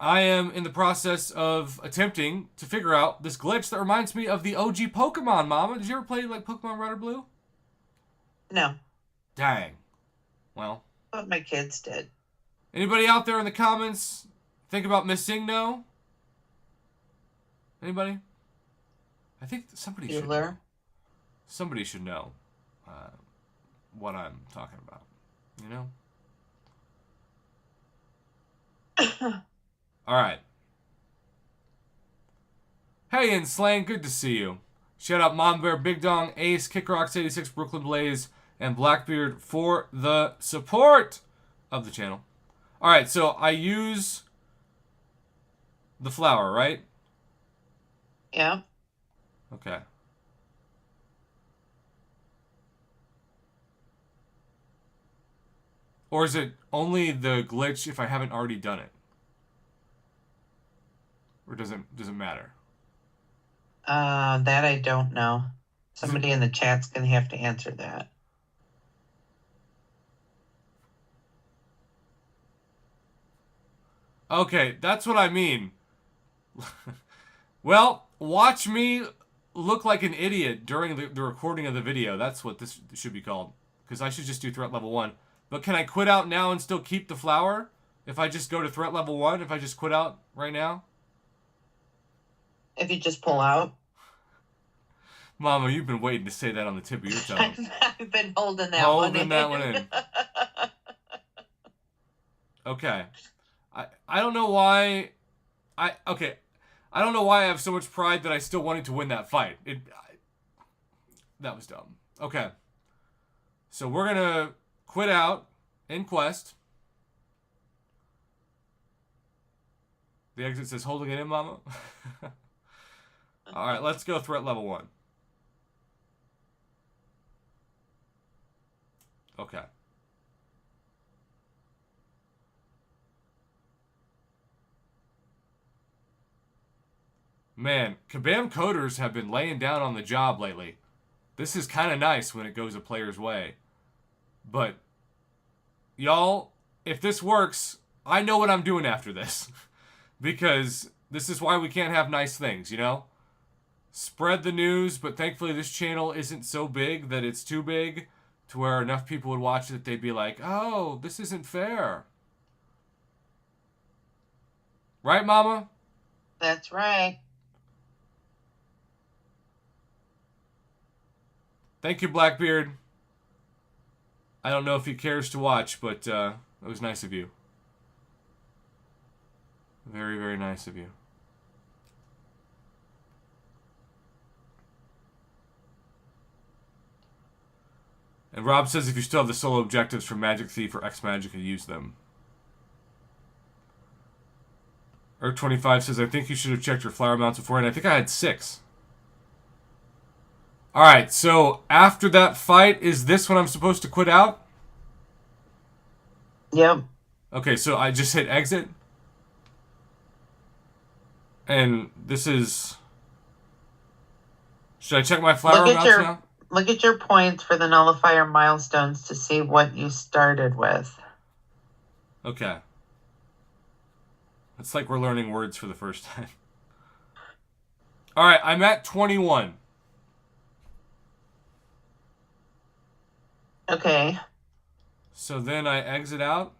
I am in the process of attempting to figure out this glitch that reminds me of the OG Pokemon, Mama. Did you ever play like Pokemon Red or Blue? No. Dang. Well. But my kids did. Anybody out there in the comments think about Missigno? Anybody? I think somebody should know. Somebody should know what I'm talking about. You know? Alright. Hey, Inslang, good to see you. Shout out Mom Bear, Big Dong, Ace, KickRocks86, Brooklyn Blaze, and Blackbeard for the support of the channel. Alright, so I use the flower, right? Yeah. Okay. Or is it only the glitch if I haven't already done it? Or does it matter? That I don't know. Somebody in the chat's gonna have to answer that. Okay, that's what I mean. Well, watch me look like an idiot during the recording of the video. That's what this should be called. Because I should just do threat level 1. But can I quit out now and still keep the flower? If I just go to threat level 1? If I just quit out right now? If you just pull out. Mama, you've been waiting to say that on the tip of your tongue. I've been holding that one in. Holding that one in. Okay. I don't know why... I don't know why I have so much pride that I still wanted to win that fight. That was dumb. Okay. So we're going to quit out in quest. The exit says holding it in, Mama. Alright, let's go threat level 1. Okay. Man, Kabam coders have been laying down on the job lately. This is kind of nice when it goes a player's way. But, y'all, if this works, I know what I'm doing after this. Because this is why we can't have nice things, you know? Spread the news, but thankfully this channel isn't so big that it's too big to where enough people would watch it that they'd be like, oh, this isn't fair. Right, Mama? That's right. Thank you, Blackbeard. I don't know if he cares to watch, but it was nice of you. Very, very nice of you. And Rob says if you still have the solo objectives for Magic Thief or X-Magic, you use them. Earth25 says, I think you should have checked your flower mounts beforehand. I think I had 6. Alright, so after that fight, is this when I'm supposed to quit out? Yep. Okay, so I just hit exit. And this is... Should I check my flower mounts now? Look at your points for the nullifier milestones to see what you started with. Okay. It's like we're learning words for the first time. Alright, I'm at 21. Okay. So then I exit out?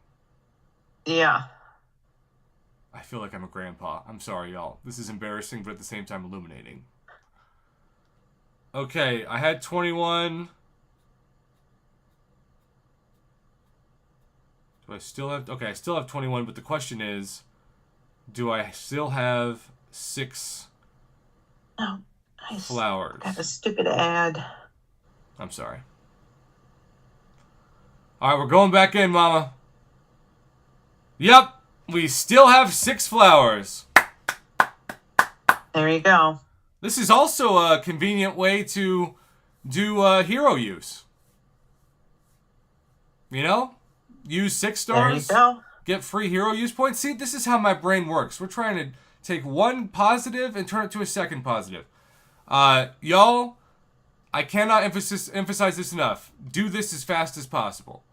Yeah. I feel like I'm a grandpa. I'm sorry, y'all. This is embarrassing, but at the same time illuminating. Okay, I had 21. Do I still have... Okay, I still have 21, but the question is, do I still have 6 flowers? Got a stupid ad. I'm sorry. Alright, we're going back in, Mama. Yep, we still have 6 flowers. There you go. This is also a convenient way to do hero use. You know? Use 6 stars. There you go. Get free hero use points. See, this is how my brain works. We're trying to take one positive and turn it to a second positive. Y'all, I cannot emphasize this enough. Do this as fast as possible.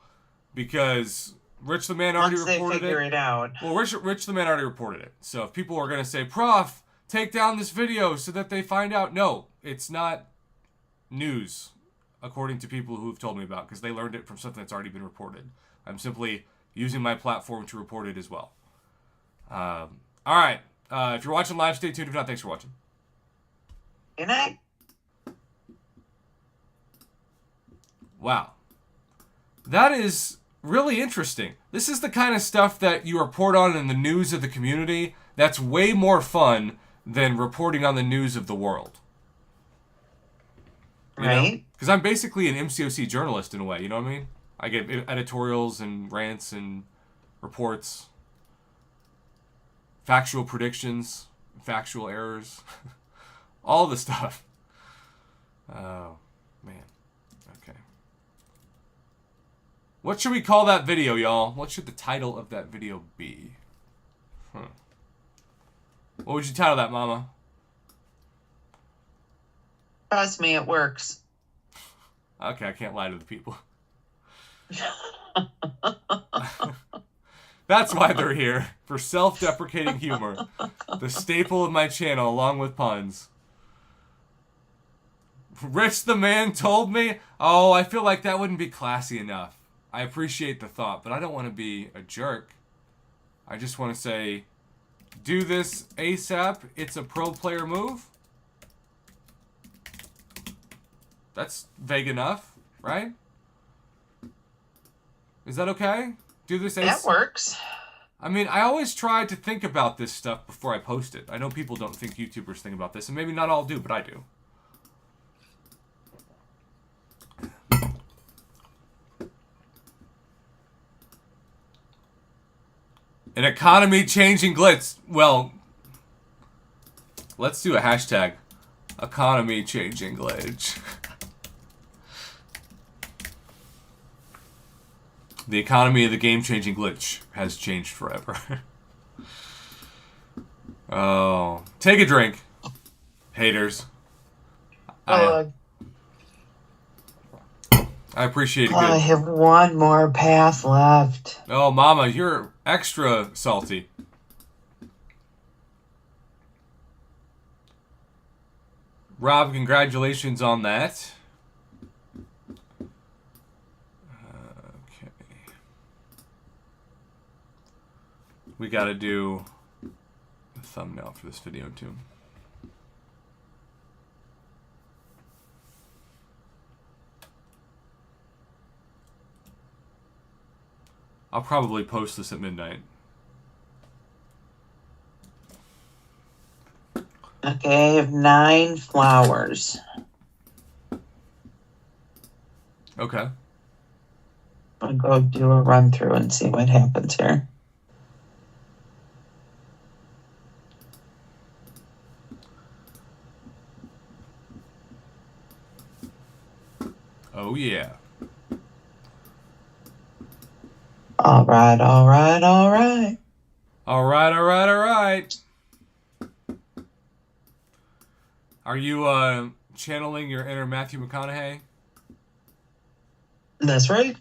Because Rich the Man already reported it. Once they figure it out. Well, Rich the Man already reported it. So if people are going to say, Prof, take down this video so that they find out. No, it's not news, according to people who've told me about, because they learned it from something that's already been reported. I'm simply using my platform to report it as well. All right. If you're watching live, stay tuned. If not, thanks for watching. Good night. Wow. That is really interesting. This is the kind of stuff that you report on in the news of the community that's way more fun than reporting on the news of the world. Right? Because I'm basically an MCOC journalist in a way, you know what I mean? I get editorials and rants and reports, factual predictions, factual errors, all the stuff. Oh, man. Okay. What should we call that video, y'all? What should the title of that video be? What would you title that, Mama? Trust me, it works. Okay, I can't lie to the people. That's why they're here, for self-deprecating humor. The staple of my channel, along with puns. Rich the man told me, oh, I feel like that wouldn't be classy enough. I appreciate the thought, but I don't want to be a jerk. I just want to say, do this ASAP. It's a pro player move. That's vague enough, right? Is that okay? Do this ASAP. That works. I mean, I always try to think about this stuff before I post it. I know people don't think YouTubers think about this, and maybe not all do, but I do. An economy-changing glitch. Well, let's do a hashtag. Economy-changing glitch. The economy of the game-changing glitch has changed forever. Oh. Take a drink, haters. I appreciate it. I have one more path left. Oh, Mama, you're extra salty. Rob, congratulations on that. Okay. We gotta do a thumbnail for this video, too. I'll probably post this at midnight. Okay, I have 9 flowers. Okay. I'll go do a run through and see what happens here. Oh, yeah. All right, all right, all right. All right, all right, all right. Are you channeling your inner Matthew McConaughey? That's right.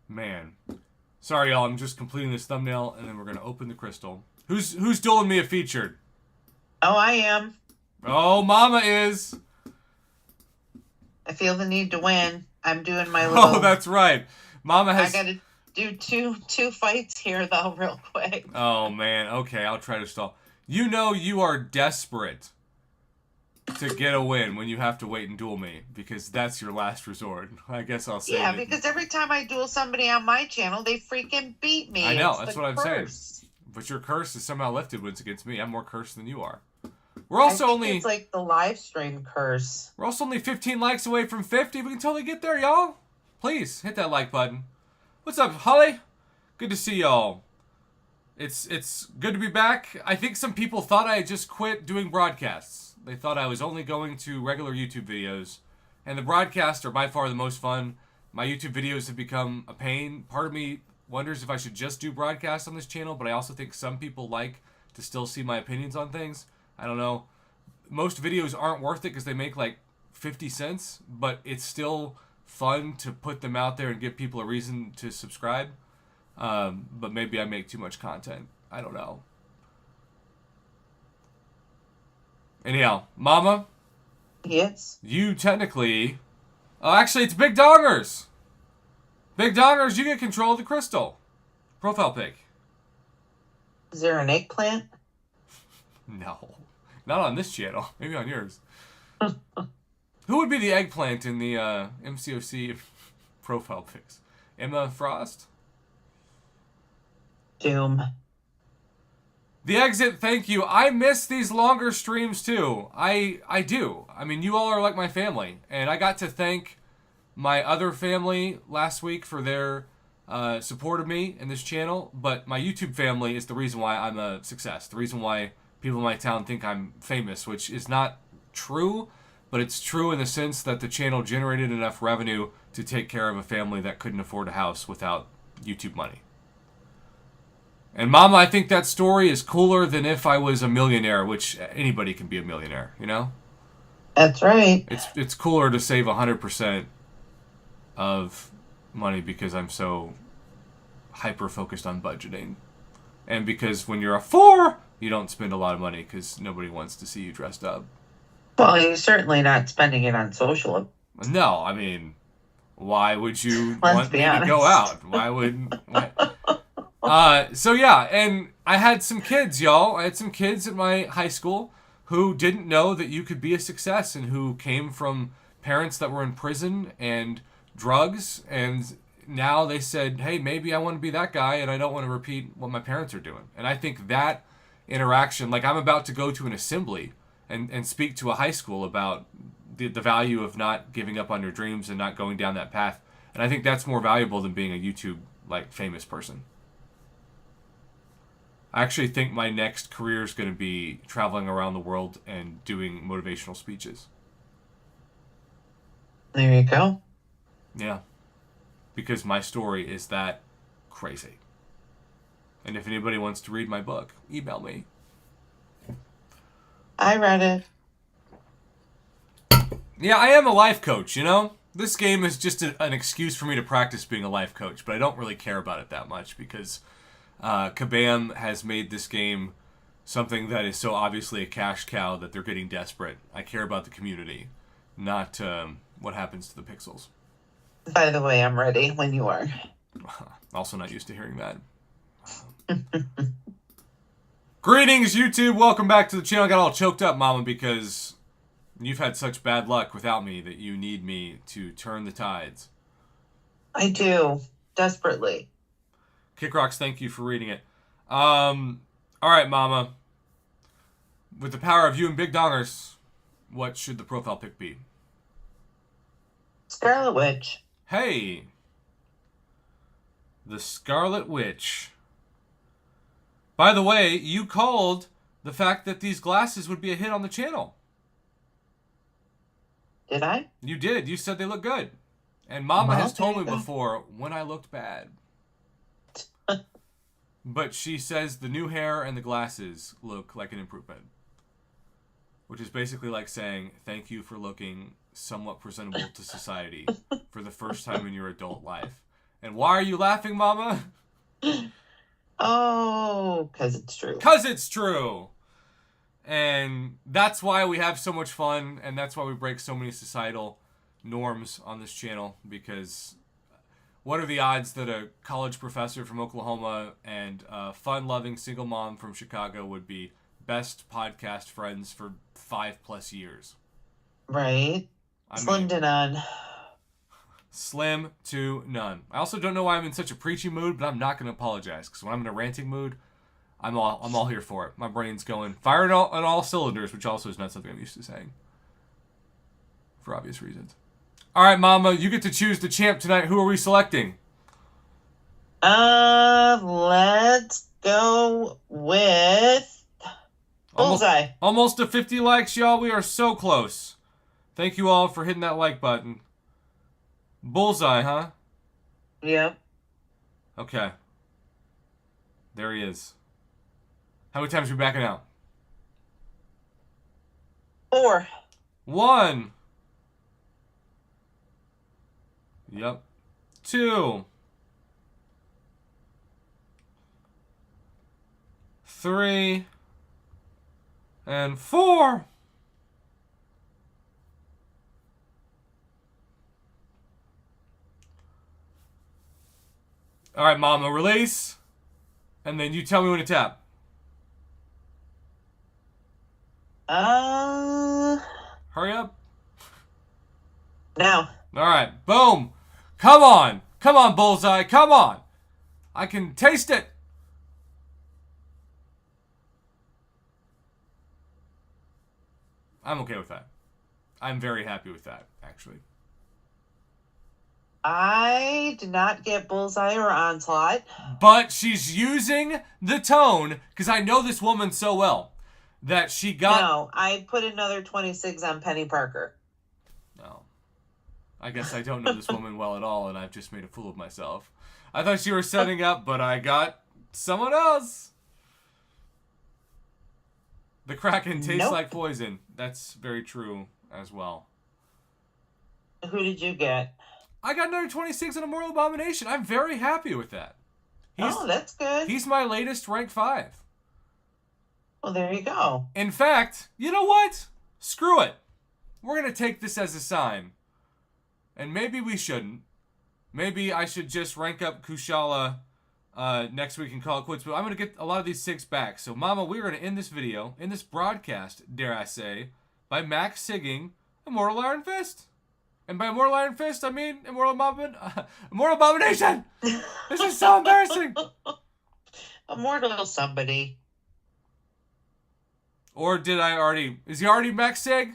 Man. Sorry, y'all. I'm just completing this thumbnail, and then we're going to open the crystal. Who's dueling me a featured? Oh, I am. Oh, Mama is. I feel the need to win. I'm doing my little... Oh, that's right. Mama has... I got to do two fights here, though, real quick. Oh, man. Okay, I'll try to stall. You know you are desperate to get a win when you have to wait and duel me, because that's your last resort. I guess I'll say Yeah, because every time I duel somebody on my channel, they freaking beat me. I know, it's that's the what I'm curse. saying. But your curse is somehow lifted when it's against me. I'm more cursed than you are. We're also only... It's like the live stream curse. We're also only 15 likes away from 50. We can totally get there, y'all. Please, hit that like button. What's up, Holly? Good to see y'all. It's good to be back. I think some people thought I had just quit doing broadcasts. They thought I was only going to regular YouTube videos. And the broadcasts are by far the most fun. My YouTube videos have become a pain. Part of me wonders if I should just do broadcasts on this channel, but I also think some people like to still see my opinions on things. I don't know. Most videos aren't worth it because they make like 50 cents, but it's still fun to put them out there and give people a reason to subscribe. But maybe I make too much content. I don't know. Anyhow, Mama? Yes? You technically... Oh, actually, it's Big Dongers! Big Dongers, you get control of the crystal. Profile pic. Is there an eggplant? No. Not on this channel. Maybe on yours. Who would be the eggplant in the MCOC profile pics? Emma Frost? Doom. The exit, thank you. I miss these longer streams too. I do. I mean, you all are like my family. And I got to thank my other family last week for their support of me in this channel. But my YouTube family is the reason why I'm a success. The reason why people in my town think I'm famous, which is not true. But it's true in the sense that the channel generated enough revenue to take care of a family that couldn't afford a house without YouTube money. And Mama, I think that story is cooler than if I was a millionaire, which anybody can be a millionaire, you know? That's right. It's cooler to save 100% of money because I'm so hyper focused on budgeting. And because when you're a 4, you don't spend a lot of money because nobody wants to see you dressed up. Well, you're certainly not spending it on social. No, I mean, why would you Let's want be me honest. to go out? Why would... So yeah, and I had some kids, y'all. I had some kids at my high school who didn't know that you could be a success and who came from parents that were in prison and drugs, and now they said, hey, maybe I want to be that guy and I don't want to repeat what my parents are doing. And I think that interaction, like I'm about to go to an assembly and speak to a high school about the value of not giving up on your dreams and not going down that path. And I think that's more valuable than being a YouTube like famous person. I actually think my next career is going to be traveling around the world and doing motivational speeches. There you go. Yeah. Because my story is that crazy. And if anybody wants to read my book, email me. I read it. Yeah, I am a life coach, you know? This game is just an excuse for me to practice being a life coach, but I don't really care about it that much because Kabam has made this game something that is so obviously a cash cow that they're getting desperate. I care about the community, not what happens to the pixels. By the way, I'm ready when you are. Also not used to hearing that. Greetings, YouTube. Welcome back to the channel. I got all choked up, Mama, because you've had such bad luck without me that you need me to turn the tides. I do. Desperately. Kickrocks, thank you for reading it. All right, Mama. With the power of you and Big Dongers, what should the profile pic be? Scarlet Witch. Hey! The Scarlet Witch. By the way, you called the fact that these glasses would be a hit on the channel. Did I? You did. You said they look good. And Mama Well, has told me there you go. before when I looked bad. But she says the new hair and the glasses look like an improvement. Which is basically like saying, thank you for looking somewhat presentable to society for the first time in your adult life. And why are you laughing, Mama? Oh, because it's true. Because it's true. And that's why we have so much fun, and that's why we break so many societal norms on this channel, because what are the odds that a college professor from Oklahoma and a fun-loving single mom from Chicago would be best podcast friends for 5+ years? Right. I Slim mean, to none. slim to none. I also don't know why I'm in such a preachy mood, but I'm not going to apologize, because when I'm in a ranting mood, I'm all here for it. My brain's going firing on all cylinders, which also is not something I'm used to saying, for obvious reasons. All right, Mama, you get to choose the champ tonight. Who are we selecting? Let's go with Bullseye. Almost to 50 likes, y'all. We are so close. Thank you all for hitting that like button. Bullseye, huh? Yep. Okay. There he is. How many times are we backing out? 4. 1. Yep. 2. 3. And 4. All right, Mama, release. And then you tell me when to tap. Hurry up. Now. All right, boom. Come on. Come on, Bullseye. Come on. I can taste it. I'm okay with that. I'm very happy with that, actually. I did not get Bullseye or Onslaught. But she's using the tone, because I know this woman so well, that she got... No, I put another 26 on Penny Parker. No. I guess I don't know this woman well at all, and I've just made a fool of myself. I thought you were setting up, but I got someone else. The Kraken tastes Nope. like poison. That's very true as well. Who did you get? I got another 26 on Immortal Abomination. I'm very happy with that. That's good. He's my latest rank 5. Well, there you go. In fact, you know what? Screw it. We're going to take this as a sign. And maybe we shouldn't. Maybe I should just rank up Kushala next week and call it quits. But I'm going to get a lot of these 6 back. So, Mama, we're going to end this video, in this broadcast, dare I say, by Max Sigging Immortal Iron Fist. And by Immortal Iron Fist, I mean Immortal Abomination! This is so embarrassing! Immortal somebody. Or did I already... Is he already Max Sig?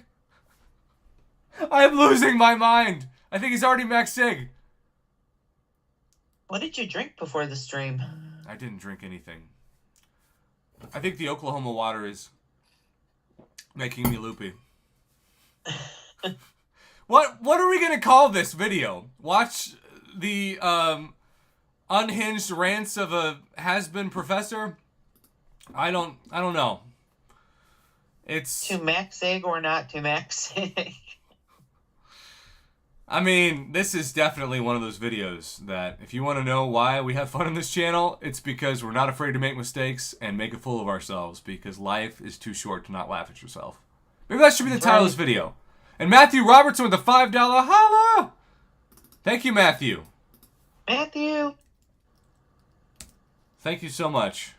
I'm losing my mind. I think he's already Max Sig. What did you drink before the stream? I didn't drink anything. I think the Oklahoma water is making me loopy. What are we gonna call this video? Watch the unhinged rants of a has-been professor? I don't know. It's To Max Egg or not to Max Egg? I mean, this is definitely one of those videos that if you want to know why we have fun on this channel, it's because we're not afraid to make mistakes and make a fool of ourselves because life is too short to not laugh at yourself. Maybe that should be the title of this video. And Matthew Robertson with a $5 holla! Thank you, Matthew. Matthew. Thank you so much.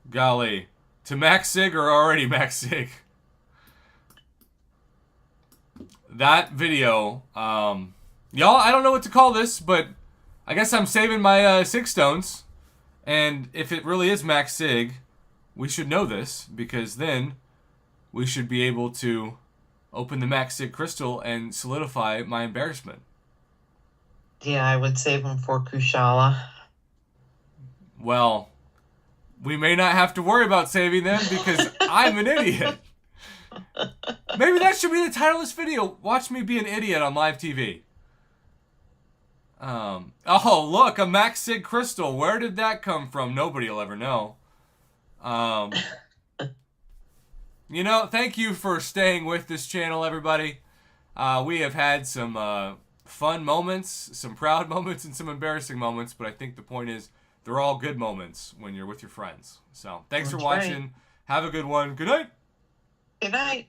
Golly. To Max Sig or already Max Sig? That video, y'all, I don't know what to call this, but I guess I'm saving my 6 stones. And if it really is Max Sig, we should know this, because then we should be able to open the Max Sig crystal and solidify my embarrassment. Yeah, I would save him for Kushala. Well, we may not have to worry about saving them because I'm an idiot. Maybe that should be the title of this video. Watch me be an idiot on live TV. Oh, look, a Max Sig crystal. Where did that come from? Nobody will ever know. You know, thank you for staying with this channel, everybody. We have had some fun moments, some proud moments, and some embarrassing moments, but I think the point is they're all good moments when you're with your friends. So, thanks for watching. Right. Have a good one. Good night. Good night.